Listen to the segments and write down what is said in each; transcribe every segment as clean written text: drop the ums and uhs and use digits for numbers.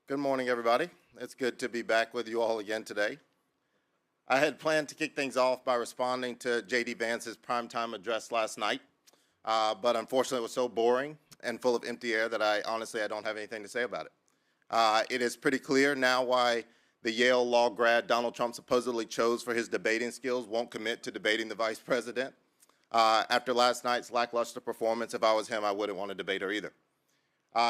Good morning, everybody. It's good to be back with you all again today. I had planned to kick things off by responding to J.D. Vance's primetime address last night, but unfortunately it was so boring and full of empty air that I don't have anything to say about it. It is pretty clear now why the Yale law grad Donald Trump supposedly chose for his debating skills won't commit to debating the vice president. After last night's lackluster performance, if I was him, I wouldn't want to debate her either.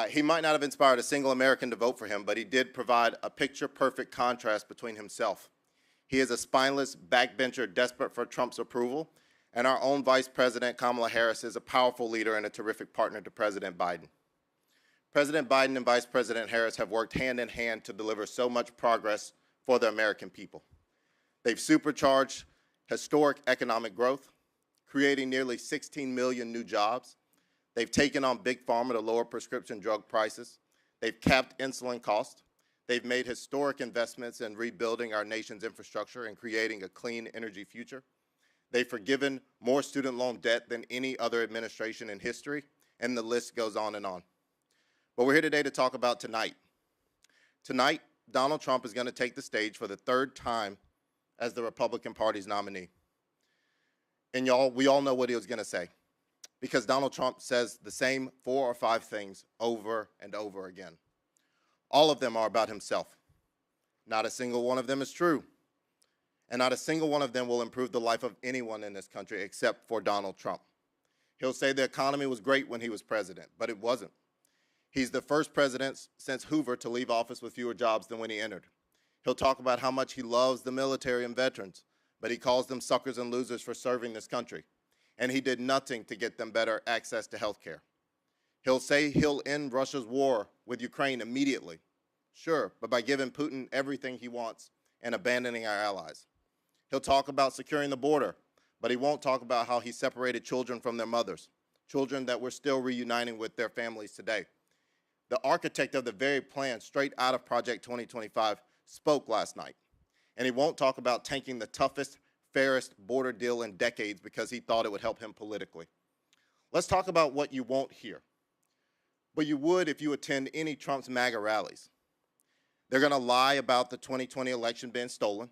He might not have inspired a single American to vote for him, but he did provide a picture-perfect contrast between himself. He is a spineless backbencher desperate for Trump's approval, and our own Vice President Kamala Harris is a powerful leader and a terrific partner to President Biden. President Biden and Vice President Harris have worked hand in hand to deliver so much progress for the American people. They've supercharged historic economic growth, creating nearly 16 million new jobs. They've taken on Big Pharma to lower prescription drug prices. They've capped insulin costs. They've made historic investments in rebuilding our nation's infrastructure and creating a clean energy future. They've forgiven more student loan debt than any other administration in history, and the list goes on and on. But we're here today to talk about tonight. Tonight, Donald Trump is going to take the stage for the third time as the Republican Party's nominee. And we all know what he was going to say, because Donald Trump says the same 4 or 5 things over and over again. All of them are about himself. Not a single one of them is true. And not a single one of them will improve the life of anyone in this country except for Donald Trump. He'll say the economy was great when he was president, but it wasn't. He's the first president since Hoover to leave office with fewer jobs than when he entered. He'll talk about how much he loves the military and veterans, but he calls them suckers and losers for serving this country. And he did nothing to get them better access to health care. He'll say he'll end Russia's war with Ukraine immediately. Sure, but by giving Putin everything he wants and abandoning our allies. He'll talk about securing the border, but he won't talk about how he separated children from their mothers, children that we're still reuniting with their families today. The architect of the very plan straight out of Project 2025 spoke last night, and he won't talk about tanking the toughest, fairest border deal in decades because he thought it would help him politically. Let's talk about what you won't hear, but you would if you attend any Trump's MAGA rallies. They're going to lie about the 2020 election being stolen,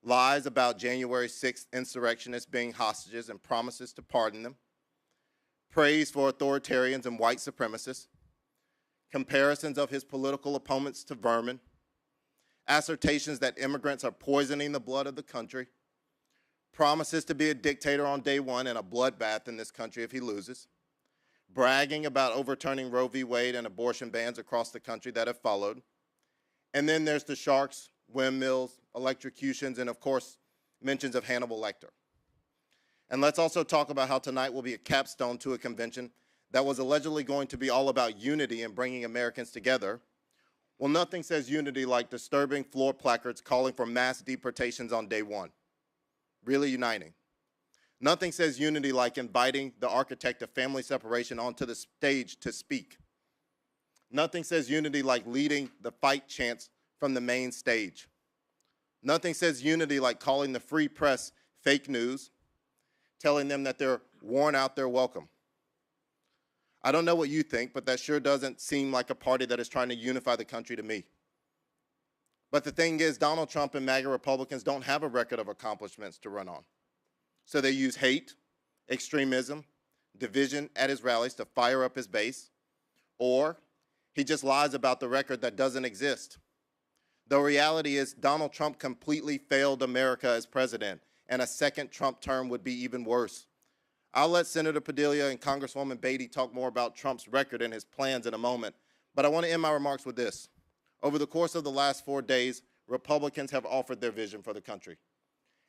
lies about January 6th insurrectionists being hostages and promises to pardon them, praise for authoritarians and white supremacists, comparisons of his political opponents to vermin, assertions that immigrants are poisoning the blood of the country, promises to be a dictator on day one and a bloodbath in this country if he loses, bragging about overturning Roe v. Wade and abortion bans across the country that have followed. And then there's the sharks, windmills, electrocutions, and of course, mentions of Hannibal Lecter. And let's also talk about how tonight will be a capstone to a convention that was allegedly going to be all about unity and bringing Americans together. Well, nothing says unity like disturbing floor placards calling for mass deportations on day one. Really uniting. Nothing says unity like inviting the architect of family separation onto the stage to speak. Nothing says unity like leading the fight chants from the main stage. Nothing says unity like calling the free press fake news, telling them that they're worn out their welcome. I don't know what you think, but that sure doesn't seem like a party that is trying to unify the country to me. But the thing is, Donald Trump and MAGA Republicans don't have a record of accomplishments to run on. So they use hate, extremism, division at his rallies to fire up his base, or he just lies about the record that doesn't exist. The reality is Donald Trump completely failed America as president, and a second Trump term would be even worse. I'll let Senator Padilla and Congresswoman Beatty talk more about Trump's record and his plans in a moment, but I want to end my remarks with this. Over the course of the last 4 days, Republicans have offered their vision for the country.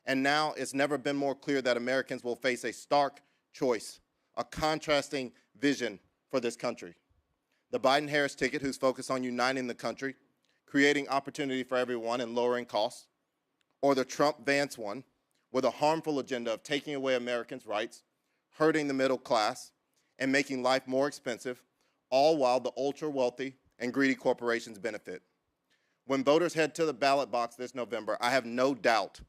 And now it's never been more clear that Americans will face a stark choice, a contrasting vision for this country. The Biden-Harris ticket, who's focused on uniting the country, creating opportunity for everyone and lowering costs, or the Trump-Vance one, with a harmful agenda of taking away Americans' rights, hurting the middle class, and making life more expensive, all while the ultra-wealthy and greedy corporations benefit. When voters head to the ballot box this November, I have no doubt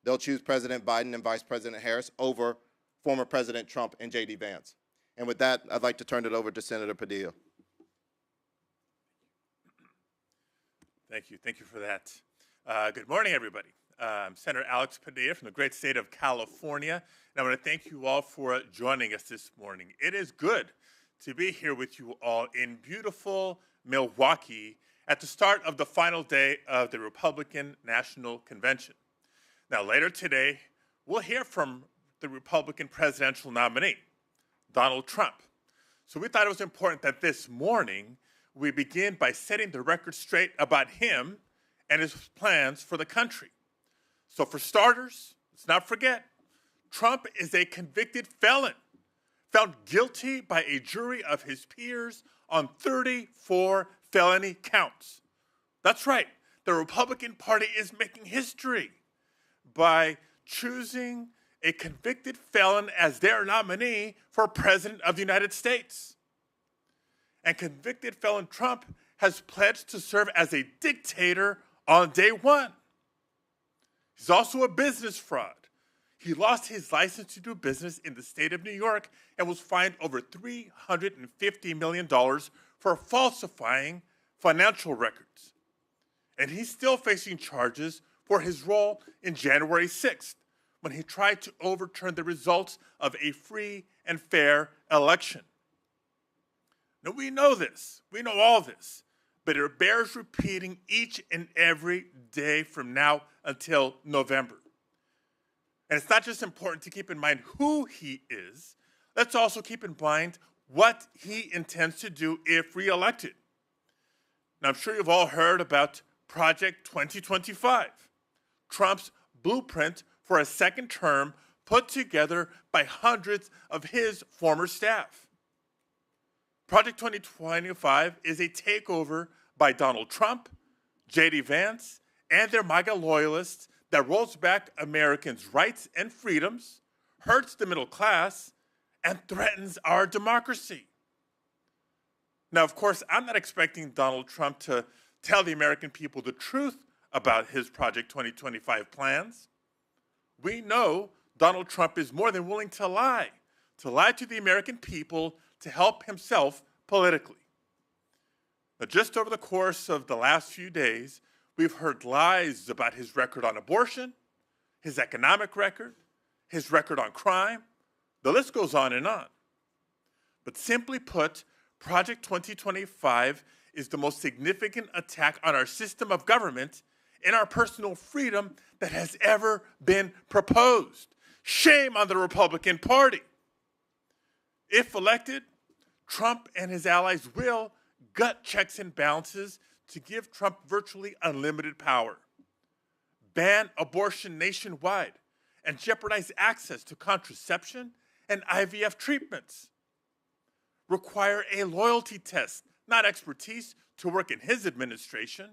they'll choose President Biden and Vice President Harris over former President Trump and J.D. Vance. And with that, I'd like to turn it over to Senator Padilla. Thank you. Thank you for that. Good morning, everybody. I'm Senator Alex Padilla from the great state of California, and I want to thank you all for joining us this morning. It is good to be here with you all in beautiful Milwaukee at the start of the final day of the Republican National Convention. Now, later today, we'll hear from the Republican presidential nominee, Donald Trump. So we thought it was important that this morning we begin by setting the record straight about him and his plans for the country. So for starters, let's not forget, Trump is a convicted felon, found guilty by a jury of his peers on 34 felony counts. That's right, the Republican Party is making history by choosing a convicted felon as their nominee for President of the United States. And convicted felon Trump has pledged to serve as a dictator on day one. He's also a business fraud. He lost his license to do business in the state of New York and was fined over $350 million for falsifying financial records. And he's still facing charges for his role in January 6th, when he tried to overturn the results of a free and fair election. Now, we know this. We know all this. But it bears repeating each and every day from now until November. And it's not just important to keep in mind who he is. Let's also keep in mind what he intends to do if reelected. Now, I'm sure you've all heard about Project 2025, Trump's blueprint for a second term put together by hundreds of his former staff. Project 2025 is a takeover by Donald Trump, J.D. Vance, and their MAGA loyalists that rolls back Americans' rights and freedoms, hurts the middle class, and threatens our democracy. Now, of course, I'm not expecting Donald Trump to tell the American people the truth about his Project 2025 plans. We know Donald Trump is more than willing to lie to the American people to help himself politically. Now, just over the course of the last few days, we've heard lies about his record on abortion, his economic record, his record on crime. The list goes on and on. But simply put, Project 2025 is the most significant attack on our system of government and our personal freedom that has ever been proposed. Shame on the Republican Party. If elected, Trump and his allies will gut checks and balances to give Trump virtually unlimited power, ban abortion nationwide, and jeopardize access to contraception and IVF treatments, require a loyalty test, not expertise, to work in his administration,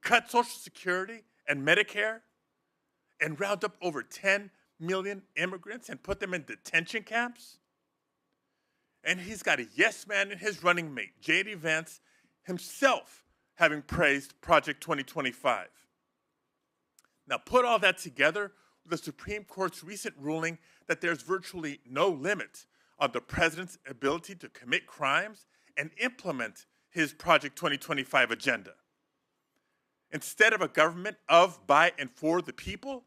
cut Social Security and Medicare, and round up over 10 million immigrants and put them in detention camps. And he's got a yes man in his running mate, J.D. Vance, himself having praised Project 2025. Now, put all that together with the Supreme Court's recent ruling that there's virtually no limit on the president's ability to commit crimes and implement his Project 2025 agenda. Instead of a government of, by, and for the people,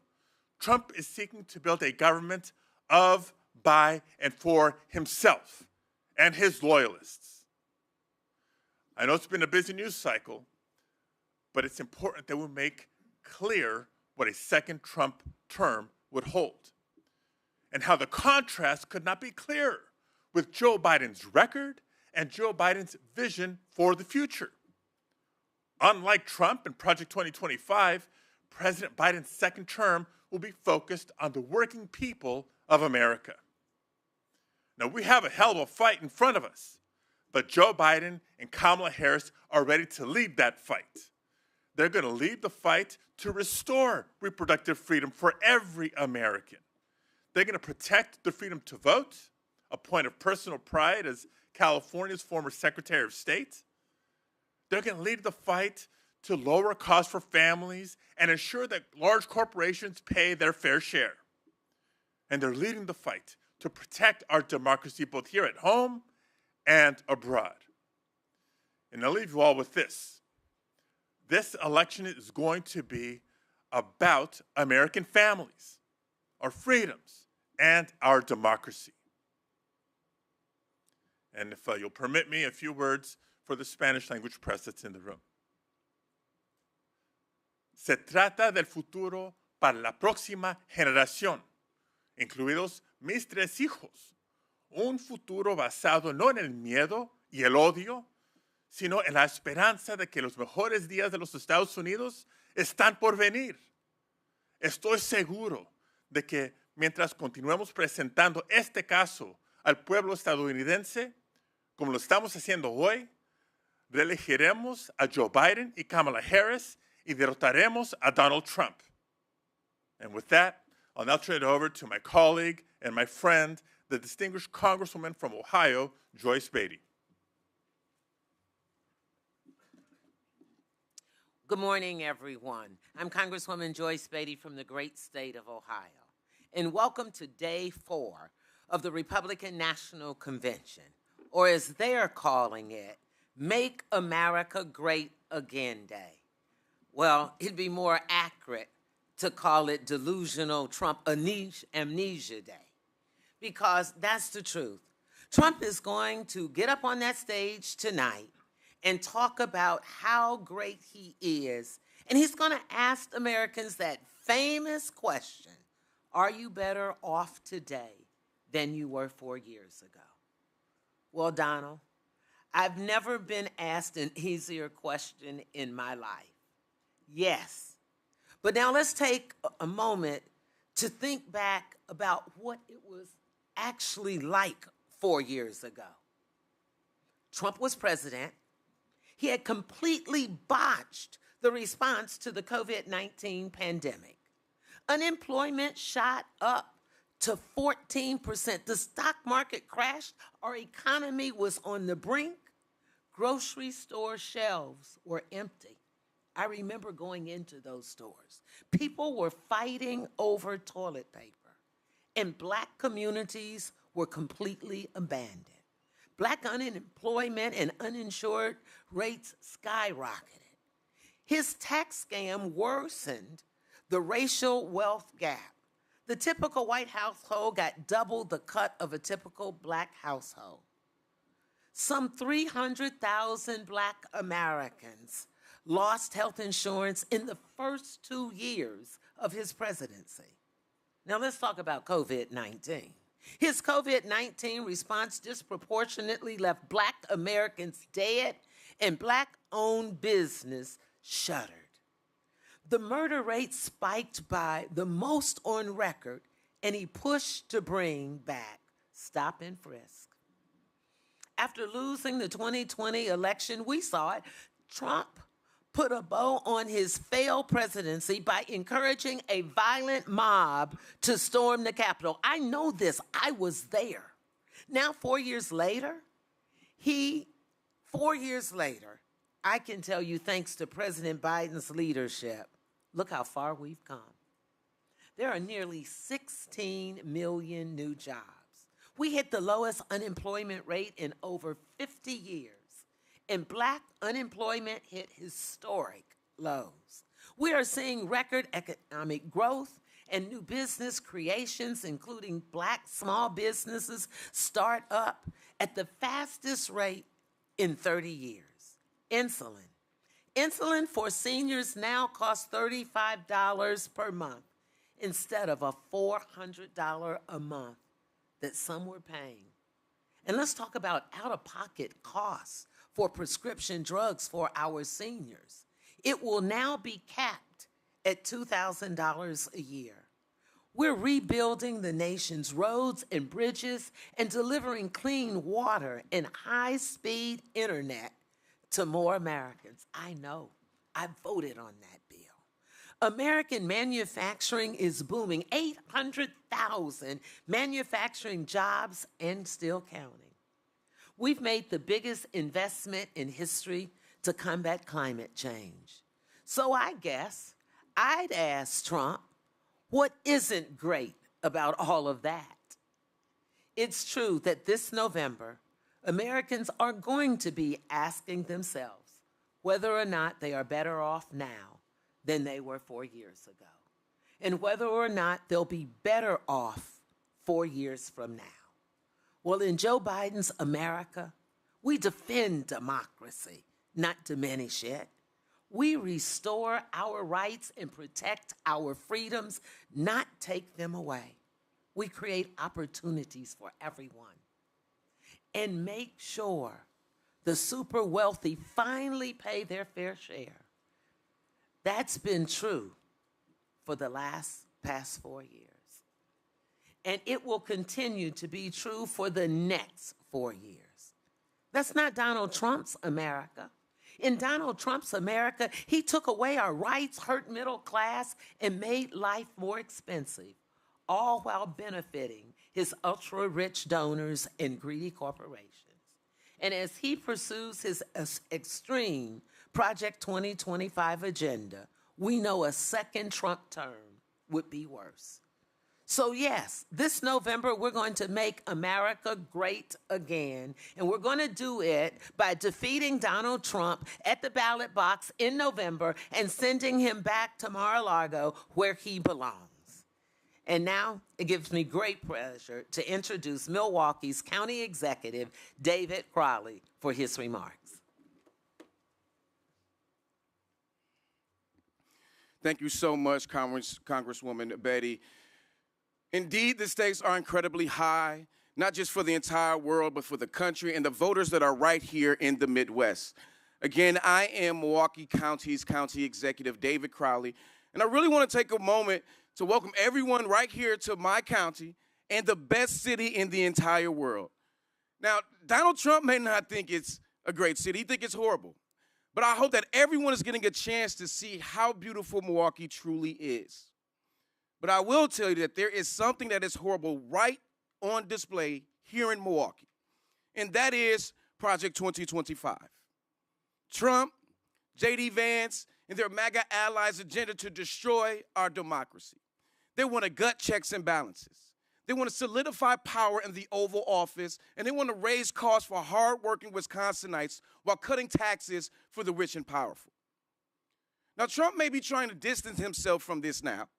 Trump is seeking to build a government of, by, and for himself and his loyalists. I know it's been a busy news cycle, but it's important that we make clear what a second Trump term would hold and how the contrast could not be clearer with Joe Biden's record and Joe Biden's vision for the future. Unlike Trump and Project 2025, President Biden's second term will be focused on the working people of America. Now, we have a hell of a fight in front of us, but Joe Biden and Kamala Harris are ready to lead that fight. They're going to lead the fight to restore reproductive freedom for every American. They're going to protect the freedom to vote, a point of personal pride as California's former Secretary of State. They're going to lead the fight to lower costs for families and ensure that large corporations pay their fair share. And they're leading the fight to protect our democracy both here at home and abroad. And I'll leave you all with this. This election is going to be about American families, our freedoms, and our democracy. And if you'll permit me, a few words for the Spanish language press that's in the room. Se trata del futuro para la próxima generación, incluidos mis 3 hijos. Un futuro basado no en el miedo y el odio, sino en la esperanza de que los mejores días de los Estados Unidos están por venir. Estoy seguro de que mientras continuemos presentando este caso al pueblo estadounidense, como lo estamos haciendo hoy, reelegiremos a Joe Biden y Kamala Harris y derrotaremos a Donald Trump. And with that, I'll now turn it over to my colleague and my friend, the distinguished Congresswoman from Ohio, Joyce Beatty. Good morning, everyone. I'm Congresswoman Joyce Beatty from the great state of Ohio, and welcome to Day 4 of the Republican National Convention, or as they're calling it, Make America Great Again Day. Well, it'd be more accurate to call it Delusional Trump Amnesia Day, because that's the truth. Trump is going to get up on that stage tonight and talk about how great he is. And he's going to ask Americans that famous question, are you better off today than you were 4 years ago? Well, Donald, I've never been asked an easier question in my life. Yes. But now let's take a moment to think back about what it was actually like 4 years ago. Trump was president. He had completely botched the response to the COVID-19 pandemic. Unemployment shot up to 14%. The stock market crashed. Our economy was on the brink. Grocery store shelves were empty. I remember going into those stores. People were fighting over toilet paper, and Black communities were completely abandoned. Black unemployment and uninsured rates skyrocketed. His tax scam worsened the racial wealth gap. The typical white household got double the cut of a typical Black household. Some 300,000 Black Americans lost health insurance in the first 2 years of his presidency. Now let's talk about COVID-19. His COVID-19 response disproportionately left Black Americans dead and Black-owned business shuttered. The murder rate spiked by the most on record, and he pushed to bring back stop and frisk. After losing the 2020 election, we saw it. Trump put a bow on his failed presidency by encouraging a violent mob to storm the Capitol. I know this. I was there. Now, 4 years later, I can tell you, thanks to President Biden's leadership, look how far we've come. There are nearly 16 million new jobs. We hit the lowest unemployment rate in over 50 years. And Black unemployment hit historic lows. We are seeing record economic growth and new business creations, including Black small businesses, start up at the fastest rate in 30 years. Insulin for seniors now costs $35 per month instead of a $400 a month that some were paying. And let's talk about out-of-pocket costs for prescription drugs for our seniors. It will now be capped at $2,000 a year. We're rebuilding the nation's roads and bridges and delivering clean water and high-speed internet to more Americans. I know. I voted on that bill. American manufacturing is booming. 800,000 manufacturing jobs and still counting. We've made the biggest investment in history to combat climate change. So I guess I'd ask Trump, what isn't great about all of that? It's true that this November, Americans are going to be asking themselves, whether or not they are better off now than they were 4 years ago, and whether or not they'll be better off 4 years from now. Well, in Joe Biden's America, we defend democracy, not diminish it. We restore our rights and protect our freedoms, not take them away. We create opportunities for everyone and make sure the super wealthy finally pay their fair share. That's been true for the past 4 years. And it will continue to be true for the next 4 years. That's not Donald Trump's America. In Donald Trump's America, he took away our rights, hurt middle class, and made life more expensive, all while benefiting his ultra-rich donors and greedy corporations. And as he pursues his extreme Project 2025 agenda, we know a second Trump term would be worse. So yes, this November, we're going to make America great again, and we're going to do it by defeating Donald Trump at the ballot box in November and sending him back to Mar-a-Lago where he belongs. And now it gives me great pleasure to introduce Milwaukee's County Executive, David Crowley, for his remarks. Thank you so much, Congresswoman Betty. Indeed, the stakes are incredibly high, not just for the entire world, but for the country and the voters that are right here in the Midwest. Again, I am Milwaukee County's County Executive, David Crowley, and I really want to take a moment to welcome everyone right here to my county and the best city in the entire world. Now, Donald Trump may not think it's a great city, he thinks it's horrible, but I hope that everyone is getting a chance to see how beautiful Milwaukee truly is. But I will tell you that there is something that is horrible right on display here in Milwaukee, and that is Project 2025. Trump, J.D. Vance, and their MAGA allies' agenda to destroy our democracy. They want to gut checks and balances. They want to solidify power in the Oval Office, and they want to raise costs for hardworking Wisconsinites while cutting taxes for the rich and powerful. Now, Trump may be trying to distance himself from this now,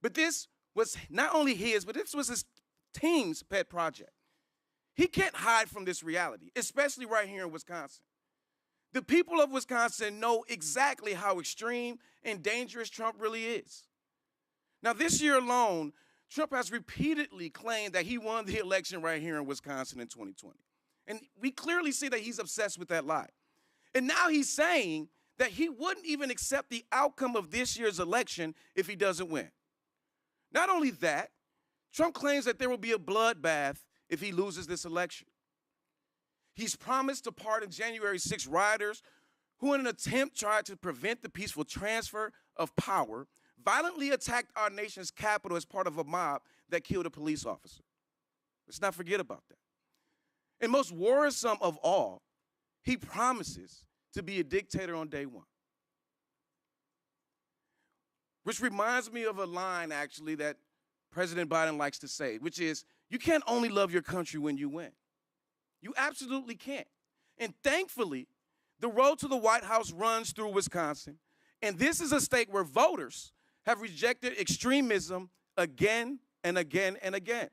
but this was not only his, but this was his team's pet project. He can't hide from this reality, especially right here in Wisconsin. The people of Wisconsin know exactly how extreme and dangerous Trump really is. Now, this year alone, Trump has repeatedly claimed that he won the election right here in Wisconsin in 2020. And we clearly see that he's obsessed with that lie. And now he's saying that he wouldn't even accept the outcome of this year's election if he doesn't win. Not only that, Trump claims that there will be a bloodbath if he loses this election. He's promised to pardon January 6 rioters who, in an attempt, tried to prevent the peaceful transfer of power, violently attacked our nation's capital as part of a mob that killed a police officer. Let's not forget about that. And most worrisome of all, he promises to be a dictator on day one. Which reminds me of a line, actually, that President Biden likes to say, which is, you can't only love your country when you win. You absolutely can't. And thankfully, the road to the White House runs through Wisconsin, and this is a state where voters have rejected extremism again and again and again.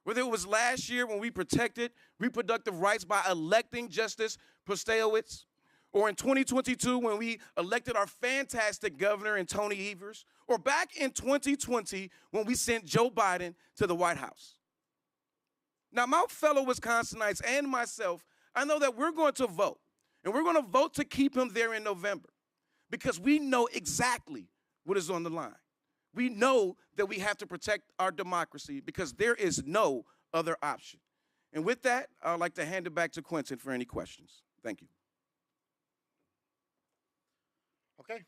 Whether it was last year when we protected reproductive rights by electing Justice Protasiewicz, or in 2022 when we elected our fantastic governor in Tony Evers, or back in 2020 when we sent Joe Biden to the White House. Now, my fellow Wisconsinites and myself, I know that we're going to vote, and we're going to vote to keep him there in November because we know exactly what is on the line. We know that we have to protect our democracy because there is no other option. And with that, I'd like to hand it back to Quentin for any questions. Thank you. Okay.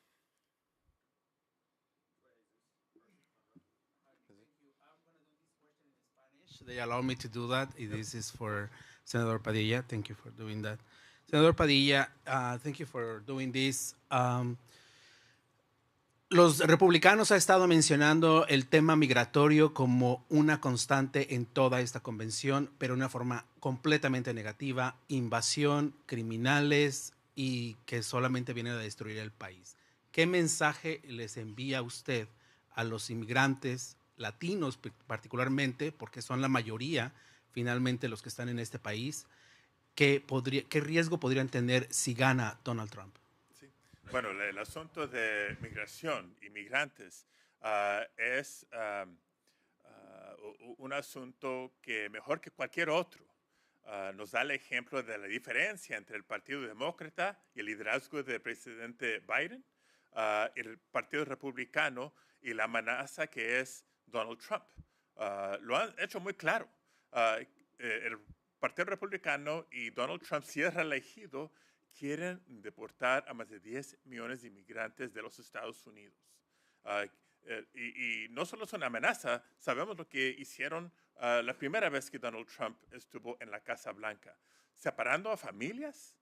They allow me to do that. This is for Senator Padilla. Thank you for doing that. Senator Padilla, thank you for doing this. Los republicanos han estado mencionando el tema migratorio como una constante en toda esta convención, pero de una forma completamente negativa. Invasión, criminales y que solamente vienen a destruir el país. ¿Qué mensaje les envía usted a los inmigrantes latinos particularmente, porque son la mayoría finalmente los que están en este país? ¿Qué riesgo podrían tener si gana Donald Trump? Sí. Bueno, el asunto de migración y migrantes es un asunto que mejor que cualquier otro nos da el ejemplo de la diferencia entre el Partido Demócrata y el liderazgo del presidente Biden, el Partido Republicano y la amenaza que es Donald Trump. Lo han hecho muy claro. El Partido Republicano y Donald Trump, si es reelegido, quieren deportar a más de 10 millones de inmigrantes de los Estados Unidos. Y no solo es una amenaza, sabemos lo que hicieron la primera vez que Donald Trump estuvo en la Casa Blanca, separando a familias,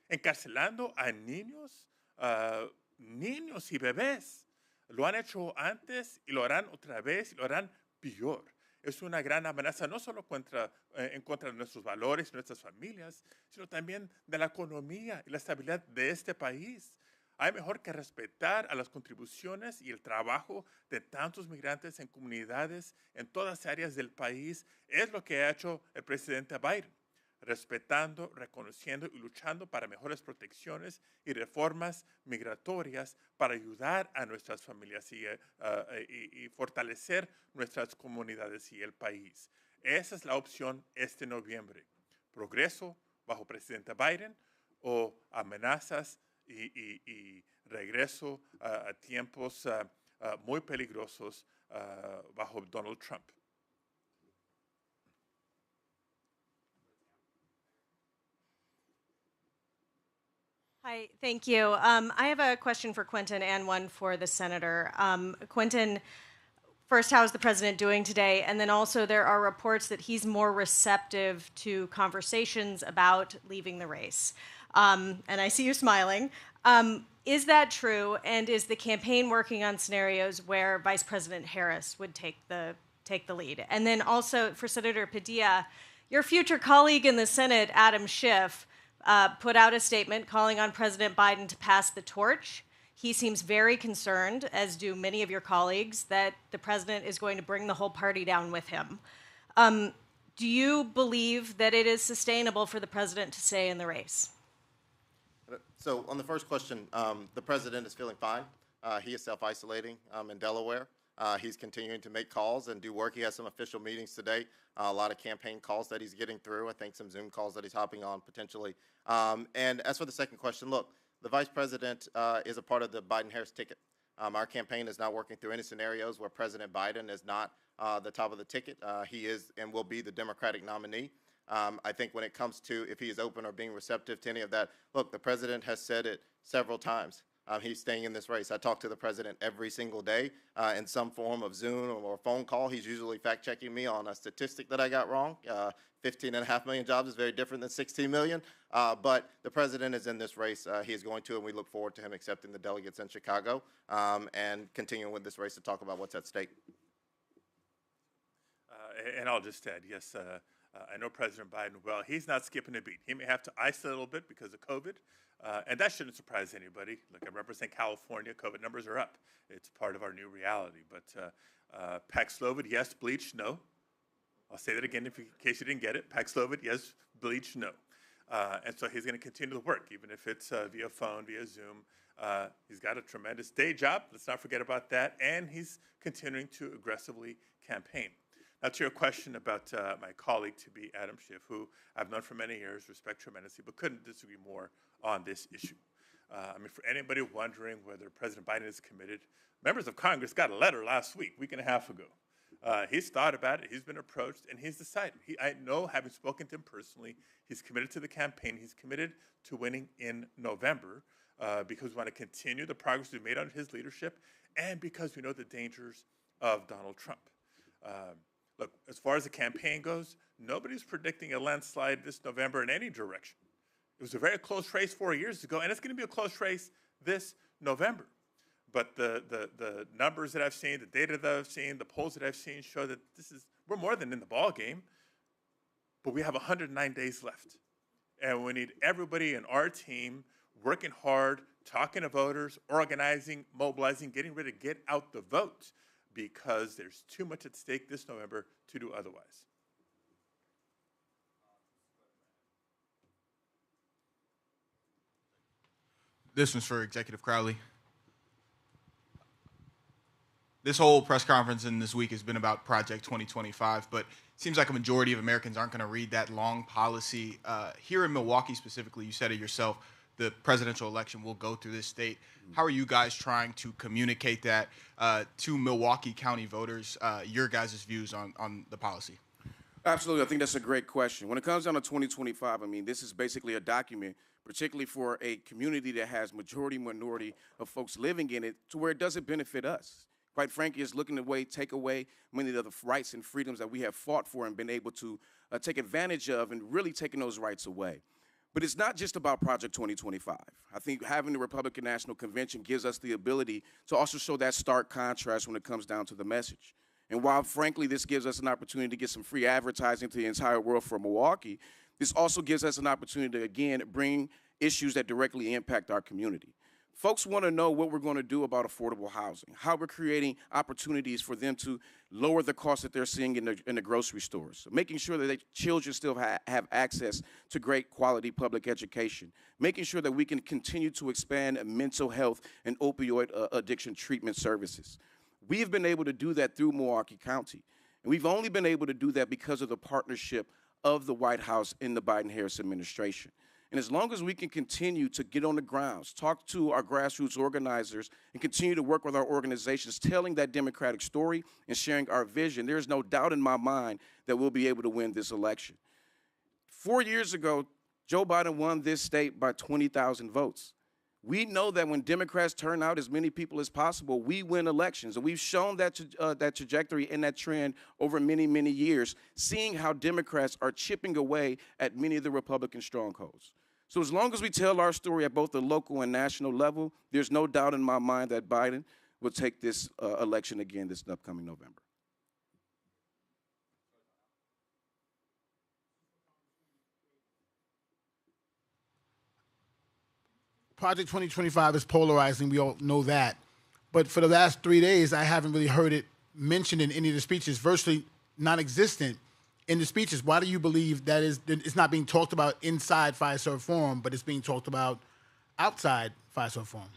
encarcelando a niños, niños y bebés. Lo han hecho antes y lo harán otra vez y lo harán peor. Es una gran amenaza no solo en contra de nuestros valores, nuestras familias, sino también de la economía y la estabilidad de este país. Hay mejor que respetar a las contribuciones y el trabajo de tantos migrantes en comunidades en todas áreas del país. Es lo que ha hecho el presidente Biden, respetando, reconociendo y luchando para mejores protecciones y reformas migratorias para ayudar a nuestras familias y fortalecer nuestras comunidades y el país. Esa es la opción este noviembre. Progreso bajo presidente Biden o amenazas y regreso a tiempos muy peligrosos bajo Donald Trump. Hi, thank you. I have a question for Quentin and one for the senator. Quentin, first, how is the president doing today? And then also, there are reports that he's more receptive to conversations about leaving the race. And I see you smiling. Is that true? And is the campaign working on scenarios where Vice President Harris would take the lead? And then also for Senator Padilla, your future colleague in the Senate, Adam Schiff, put out a statement calling on President Biden to pass the torch. He seems very concerned, as do many of your colleagues, that the president is going to bring the whole party down with him. Do you believe that it is sustainable for the president to stay in the race? So on the first question, the president is feeling fine. He is self-isolating in Delaware. He's continuing to make calls and do work. He has some official meetings today, a lot of campaign calls that he's getting through, I think some Zoom calls that he's hopping on potentially. And as for the second question, look, the vice president is a part of the Biden-Harris ticket. Our campaign is not working through any scenarios where President Biden is not the top of the ticket. He is and will be the Democratic nominee. I think when it comes to if he is open or being receptive to any of that, look, the president has said it several times. He's staying in this race. I talk to the president every single day in some form of Zoom or phone call. He's usually fact-checking me on a statistic that I got wrong. 15.5 million jobs is very different than 16 million. But the president is in this race. He is going to, and we look forward to him accepting the delegates in Chicago and continuing with this race to talk about what's at stake. And I'll just add, yes, I know President Biden well. He's not skipping a beat. He may have to isolate a little bit because of COVID, and that shouldn't surprise anybody. Look, I represent California. COVID numbers are up. It's part of our new reality. But Paxlovid, yes. Bleach, no. I'll say that again in case you didn't get it. Paxlovid, yes. Bleach, no. And so he's going to continue to work, even if it's via phone, via Zoom. He's got a tremendous day job. Let's not forget about that. And he's continuing to aggressively campaign. Now, to your question about my colleague to be Adam Schiff, who I've known for many years, respect tremendously, but couldn't disagree more on this issue. I mean, for anybody wondering whether President Biden is committed, members of Congress got a letter last week and a half ago. He's thought about it, he's been approached, and he's decided. I know, having spoken to him personally, he's committed to the campaign. He's committed to winning in November because we want to continue the progress we've made under his leadership and because we know the dangers of Donald Trump. Look, as far as the campaign goes, nobody's predicting a landslide this November in any direction. It was a very close race 4 years ago, and it's going to be a close race this November. But the numbers that I've seen, the data that I've seen, the polls that I've seen show that we're more than in the ball game, but we have 109 days left. And we need everybody in our team working hard, talking to voters, organizing, mobilizing, getting ready to get out the vote, because there's too much at stake this November to do otherwise. This one's for Executive Crowley. This whole press conference and this week has been about Project 2025, but it seems like a majority of Americans aren't going to read that long policy. Here in Milwaukee specifically, you said it yourself, the presidential election will go through this state. How are you guys trying to communicate that to Milwaukee County voters, your guys' views on the policy? Absolutely. I think that's a great question. When it comes down to 2025, I mean, this is basically a document, particularly for a community that has majority minority of folks living in it, to where it doesn't benefit us. Quite frankly, it's looking to take away many of the rights and freedoms that we have fought for and been able to take advantage of, and really taking those rights away. But it's not just about Project 2025. I think having the Republican National Convention gives us the ability to also show that stark contrast when it comes down to the message. And while, frankly, this gives us an opportunity to get some free advertising to the entire world for Milwaukee, this also gives us an opportunity to, again, bring issues that directly impact our community. Folks want to know what we're going to do about affordable housing, how we're creating opportunities for them to lower the costs that they're seeing in the grocery stores, making sure that children still have access to great quality public education, making sure that we can continue to expand mental health and opioid addiction treatment services. We have been able to do that through Milwaukee County, and we've only been able to do that because of the partnership of the White House in the Biden-Harris administration. And as long as we can continue to get on the grounds, talk to our grassroots organizers, and continue to work with our organizations, telling that Democratic story and sharing our vision, there's no doubt in my mind that we'll be able to win this election. 4 years ago, Joe Biden won this state by 20,000 votes. We know that when Democrats turn out as many people as possible, we win elections. And we've shown that trajectory and that trend over many, many years, seeing how Democrats are chipping away at many of the Republican strongholds. So as long as we tell our story at both the local and national level, there's no doubt in my mind that Biden will take this election again this upcoming November. Project 2025 is polarizing. We all know that. But for the last 3 days, I haven't really heard it mentioned in any of the speeches, virtually non-existent in the speeches. Why do you believe that it's not being talked about inside Fiserv Forum, but it's being talked about outside Fiserv Forum?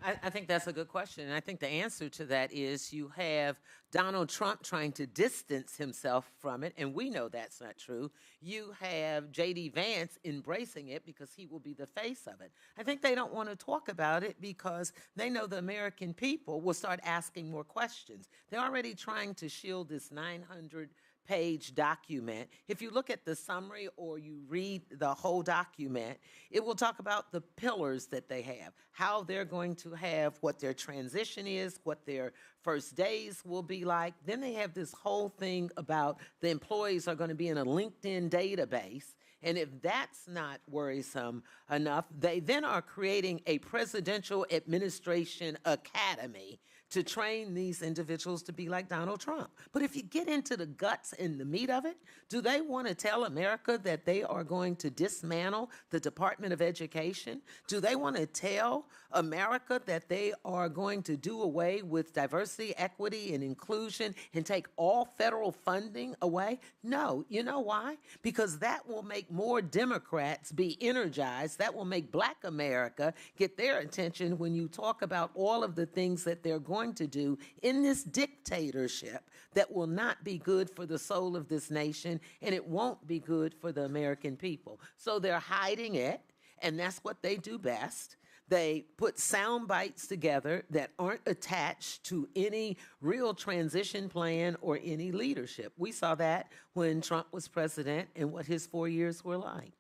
I think that's a good question. And I think the answer to that is you have Donald Trump trying to distance himself from it, and we know that's not true. You have J.D. Vance embracing it because he will be the face of it. I think they don't want to talk about it because they know the American people will start asking more questions. They're already trying to shield this 900-page document. If you look at the summary or you read the whole document, it will talk about the pillars that they have, how they're going to have what their transition is, what their first days will be like. Then they have this whole thing about the employees are going to be in a LinkedIn database. And if that's not worrisome enough, they then are creating a presidential administration academy to train these individuals to be like Donald Trump. But if you get into the guts and the meat of it, do they want to tell America that they are going to dismantle the Department of Education? Do they want to tell America that they are going to do away with diversity, equity, and inclusion and take all federal funding away? No. You know why? Because that will make more Democrats be energized. That will make Black America get their attention when you talk about all of the things that they're going to do in this dictatorship that will not be good for the soul of this nation, and it won't be good for the American people. So they're hiding it, and that's what they do best. They put sound bites together that aren't attached to any real transition plan or any leadership. We saw that when Trump was president and what his 4 years were like.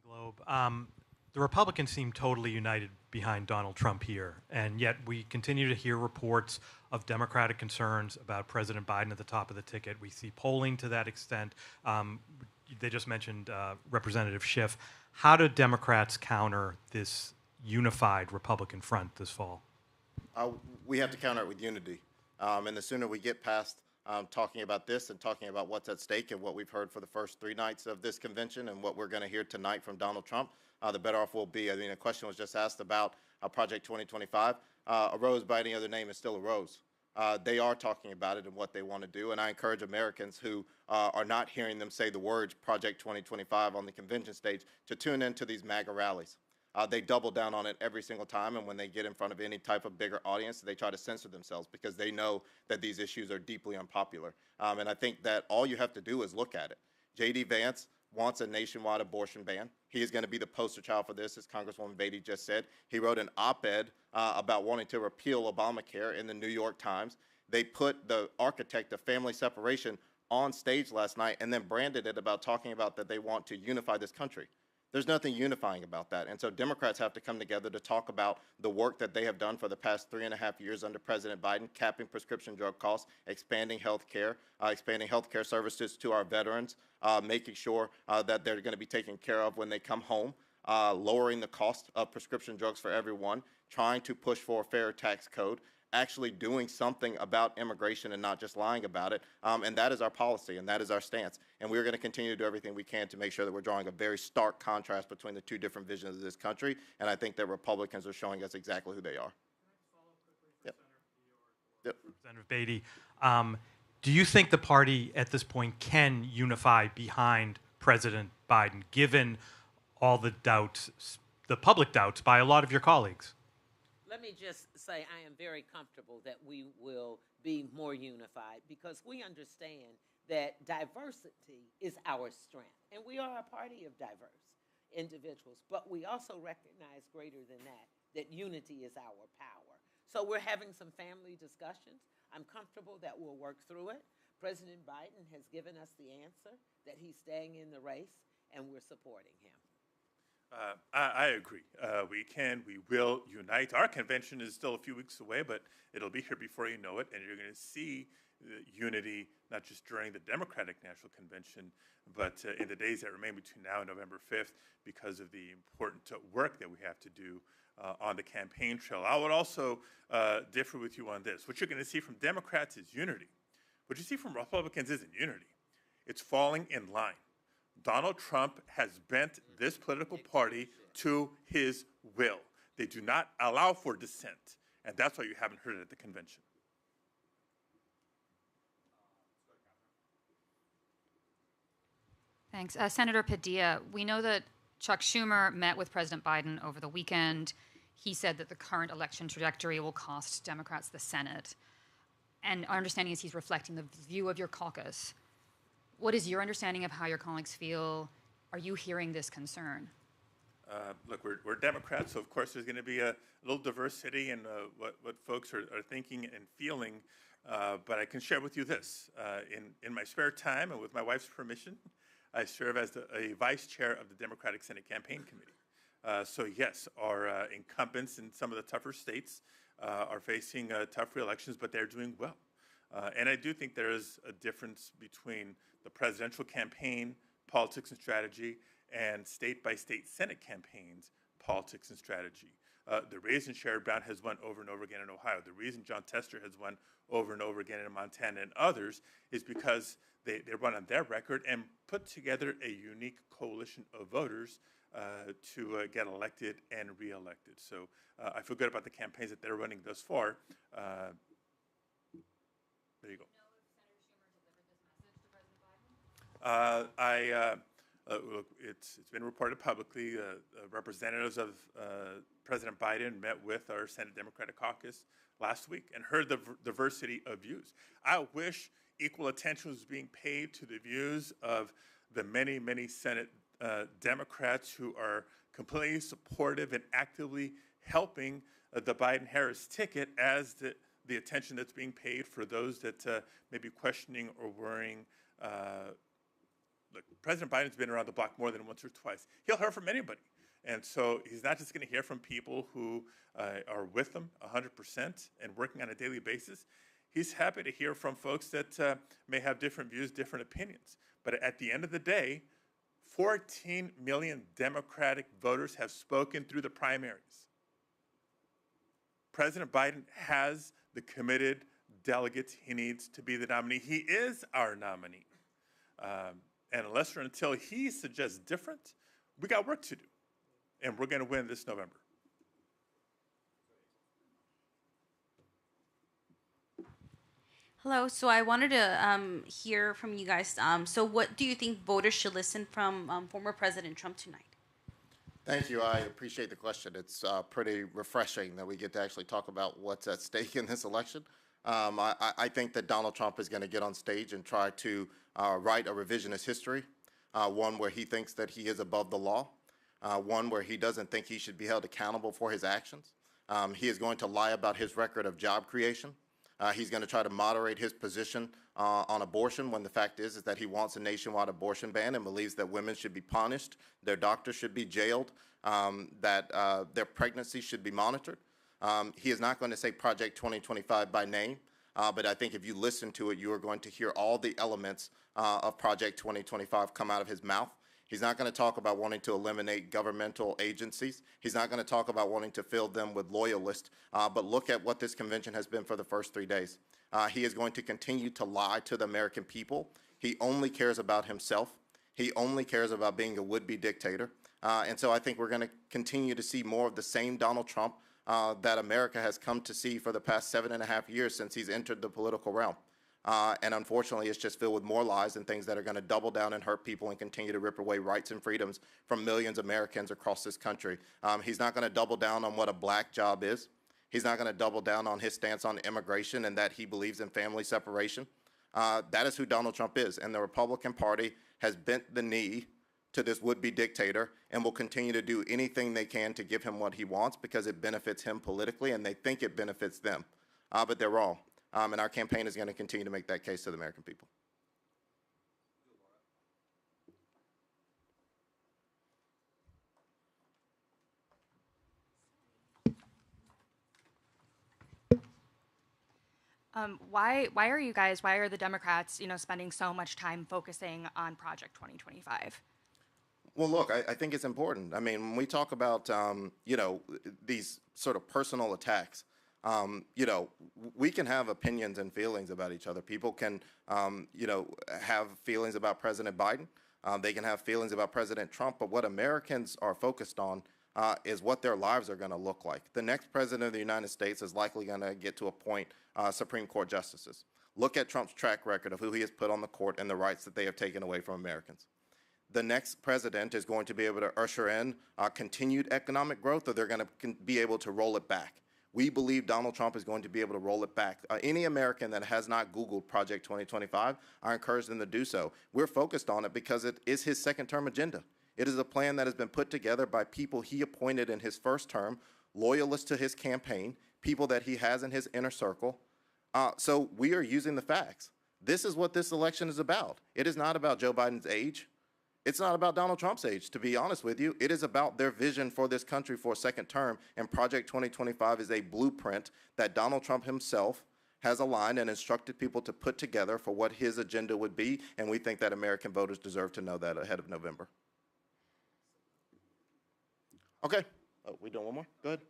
Globe. The Republicans seem totally united behind Donald Trump here, and yet we continue to hear reports of Democratic concerns about President Biden at the top of the ticket. We see polling to that extent. They just mentioned Representative Schiff. How do Democrats counter this unified Republican front this fall? We have to counter it with unity. And the sooner we get past talking about this and talking about what's at stake and what we've heard for the first 3 nights of this convention and what we're going to hear tonight from Donald Trump, the better off we'll be. I mean, a question was just asked about Project 2025. A rose by any other name is still a rose. They are talking about it and what they want to do, and I encourage Americans who are not hearing them say the words Project 2025 on the convention stage to tune into these MAGA rallies. They double down on it every single time, and when they get in front of any type of bigger audience, they try to censor themselves because they know that these issues are deeply unpopular. And I think that all you have to do is look at it. J.D. Vance wants a nationwide abortion ban. He is going to be the poster child for this, as Congresswoman Beatty just said. He wrote an op-ed about wanting to repeal Obamacare in the New York Times. They put the architect of family separation on stage last night and then branded it about talking about that they want to unify this country. There's nothing unifying about that. And so Democrats have to come together to talk about the work that they have done for the past 3.5 years under President Biden, capping prescription drug costs, expanding health care services to our veterans, making sure that they're going to be taken care of when they come home, lowering the cost of prescription drugs for everyone, trying to push for a fair tax code, actually doing something about immigration and not just lying about it. And that is our policy, and that is our stance. And we're going to continue to do everything we can to make sure that we're drawing a very stark contrast between the two different visions of this country. And I think that Republicans are showing us exactly who they are. Yep. Representative Beatty, do you think the party at this point can unify behind President Biden, given all the doubts, the public doubts by a lot of your colleagues? Let me just say I am very comfortable that we will be more unified because we understand that diversity is our strength. And we are a party of diverse individuals, but we also recognize greater than that unity is our power. So we're having some family discussions. I'm comfortable that we'll work through it. President Biden has given us the answer that he's staying in the race, and we're supporting him. I agree. We will unite. Our convention is still a few weeks away, but it'll be here before you know it, and you're going to see the unity not just during the Democratic National Convention, but in the days that remain between now and November 5th because of the important work that we have to do on the campaign trail. I would also differ with you on this. What you're going to see from Democrats is unity. What you see from Republicans isn't unity. It's falling in line. Donald Trump has bent this political party to his will. They do not allow for dissent, and that's why you haven't heard it at the convention. Thanks. Senator Padilla, we know that Chuck Schumer met with President Biden over the weekend. He said that the current election trajectory will cost Democrats the Senate. And our understanding is he's reflecting the view of your caucus. What is your understanding of how your colleagues feel? Are you hearing this concern? Look, we're Democrats, so of course there's going to be a little diversity in what folks are thinking and feeling. But I can share with you this. In my spare time and with my wife's permission, I serve as a vice chair of the Democratic Senate Campaign Committee. So yes, our incumbents in some of the tougher states are facing tough re-elections, but they're doing well. And I do think there is a difference between the presidential campaign, politics and strategy, and state-by-state Senate campaigns, politics and strategy. The reason Sherrod Brown has won over and over again in Ohio, the reason John Tester has won over and over again in Montana and others is because they run on their record and put together a unique coalition of voters to get elected and re-elected. So I feel good about the campaigns that they're running thus far. There you go. Look, it's been reported publicly. Representatives of President Biden met with our Senate Democratic Caucus last week and heard the diversity of views. I wish equal attention was being paid to the views of the many, many Senate Democrats who are completely supportive and actively helping the Biden-Harris ticket as the attention that's being paid for those that may be questioning or worrying. Look, President Biden's been around the block more than once or twice. He'll hear from anybody. And so he's not just going to hear from people who are with him 100% and working on a daily basis. He's happy to hear from folks that may have different views, different opinions. But at the end of the day, 14 million Democratic voters have spoken through the primaries. President Biden has the committed delegates he needs to be the nominee. He is our nominee. And unless or until he suggests different, we got work to do. And we're going to win this November. Hello. So I wanted to hear from you guys. So what do you think voters should listen from former President Trump tonight? Thank you. I appreciate the question. It's pretty refreshing that we get to actually talk about what's at stake in this election. I think that Donald Trump is going to get on stage and try to write a revisionist history, one where he thinks that he is above the law, one where he doesn't think he should be held accountable for his actions. He is going to lie about his record of job creation. He's going to try to moderate his position on abortion when the fact is that he wants a nationwide abortion ban and believes that women should be punished, their doctors should be jailed, that their pregnancy should be monitored. He is not going to say Project 2025 by name, but I think if you listen to it, you are going to hear all the elements of Project 2025 come out of his mouth. He's not going to talk about wanting to eliminate governmental agencies. He's not going to talk about wanting to fill them with loyalists. But look at what this convention has been for the first 3 days. He is going to continue to lie to the American people. He only cares about himself. He only cares about being a would-be dictator. And so I think we're going to continue to see more of the same Donald Trump that America has come to see for the past 7.5 years since he's entered the political realm. And unfortunately, it's just filled with more lies and things that are going to double down and hurt people and continue to rip away rights and freedoms from millions of Americans across this country. He's not going to double down on what a black job is. He's not going to double down on his stance on immigration and that he believes in family separation. That is who Donald Trump is. And the Republican Party has bent the knee to this would-be dictator and will continue to do anything they can to give him what he wants because it benefits him politically and they think it benefits them. But they're wrong. And our campaign is going to continue to make that case to the American people. Why are the Democrats, spending so much time focusing on Project 2025? Well, look, I think it's important. I mean, when we talk about, these sort of personal attacks, we can have opinions and feelings about each other. People can, have feelings about President Biden. They can have feelings about President Trump. But what Americans are focused on is what their lives are going to look like. The next president of the United States is likely going to get to appoint Supreme Court justices. Look at Trump's track record of who he has put on the court and the rights that they have taken away from Americans. The next president is going to be able to usher in continued economic growth, or they're going to be able to roll it back. We believe Donald Trump is going to be able to roll it back. Any American that has not Googled Project 2025, I encourage them to do so. We're focused on it because it is his second-term agenda. It is a plan that has been put together by people he appointed in his first term, loyalists to his campaign, people that he has in his inner circle. So we are using the facts. This is what this election is about. It is not about Joe Biden's age. It's not about Donald Trump's age, to be honest with you. It is about their vision for this country for a second term, and Project 2025 is a blueprint that Donald Trump himself has aligned and instructed people to put together for what his agenda would be, and we think that American voters deserve to know that ahead of November. Okay. Oh, we doing one more? Go ahead.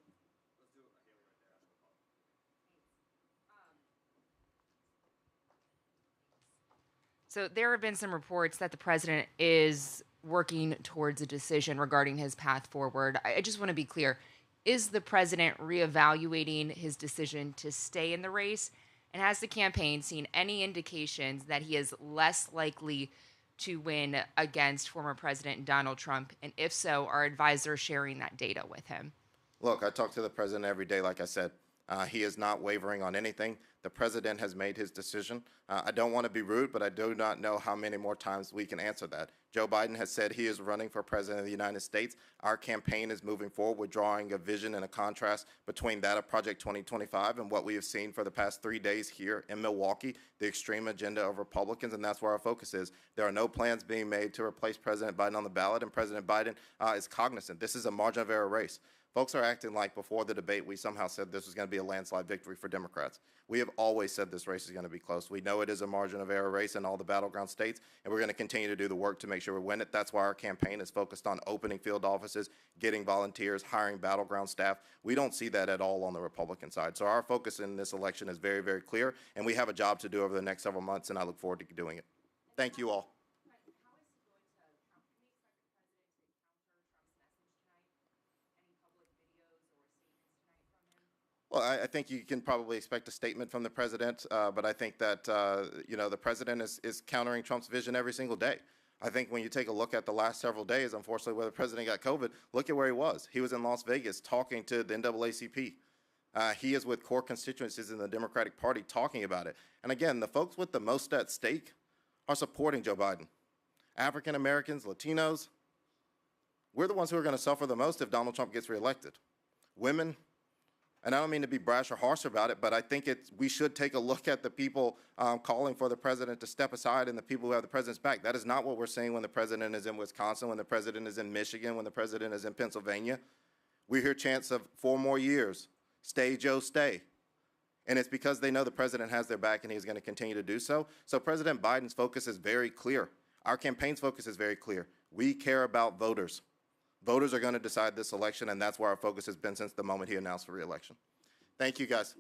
So there have been some reports that the president is working towards a decision regarding his path forward. I just want to be clear. Is the president reevaluating his decision to stay in the race? And has the campaign seen any indications that he is less likely to win against former President Donald Trump? And if so, are advisors sharing that data with him? Look, I talk to the president every day, like I said. He is not wavering on anything. The president has made his decision. I don't want to be rude, but I do not know how many more times we can answer that. Joe Biden has said he is running for president of the United States. Our campaign is moving forward. We're drawing a vision and a contrast between that of Project 2025 and what we have seen for the past 3 days here in Milwaukee, the extreme agenda of Republicans, and that's where our focus is. There are no plans being made to replace President Biden on the ballot, and President Biden is cognizant. This is a margin of error race. Folks are acting like before the debate we somehow said this was going to be a landslide victory for Democrats. We have have always said this race is going to be close. We know it is a margin of error race in all the battleground states, and we're going to continue to do the work to make sure we win it. That's why our campaign is focused on opening field offices, getting volunteers, hiring battleground staff. We don't see that at all on the Republican side. So our focus in this election is very, very clear, and we have a job to do over the next several months, and I look forward to doing it. Thank you all. Well, I think you can probably expect a statement from the president, but I think that, the president is countering Trump's vision every single day. I think when you take a look at the last several days, unfortunately, where the president got COVID, look at where he was. He was in Las Vegas talking to the NAACP. He is with core constituencies in the Democratic Party talking about it. And again, the folks with the most at stake are supporting Joe Biden. African Americans, Latinos, we're the ones who are going to suffer the most if Donald Trump gets reelected. Women, and I don't mean to be brash or harsh about it, but I think we should take a look at the people calling for the president to step aside and the people who have the president's back. That is not what we're seeing when the president is in Wisconsin, when the president is in Michigan, when the president is in Pennsylvania. We hear chants of 4 more years, stay, Joe, stay. And it's because they know the president has their back and he's going to continue to do so. So President Biden's focus is very clear. Our campaign's focus is very clear. We care about voters. Voters are going to decide this election, and that's where our focus has been since the moment he announced for re-election. Thank you, guys.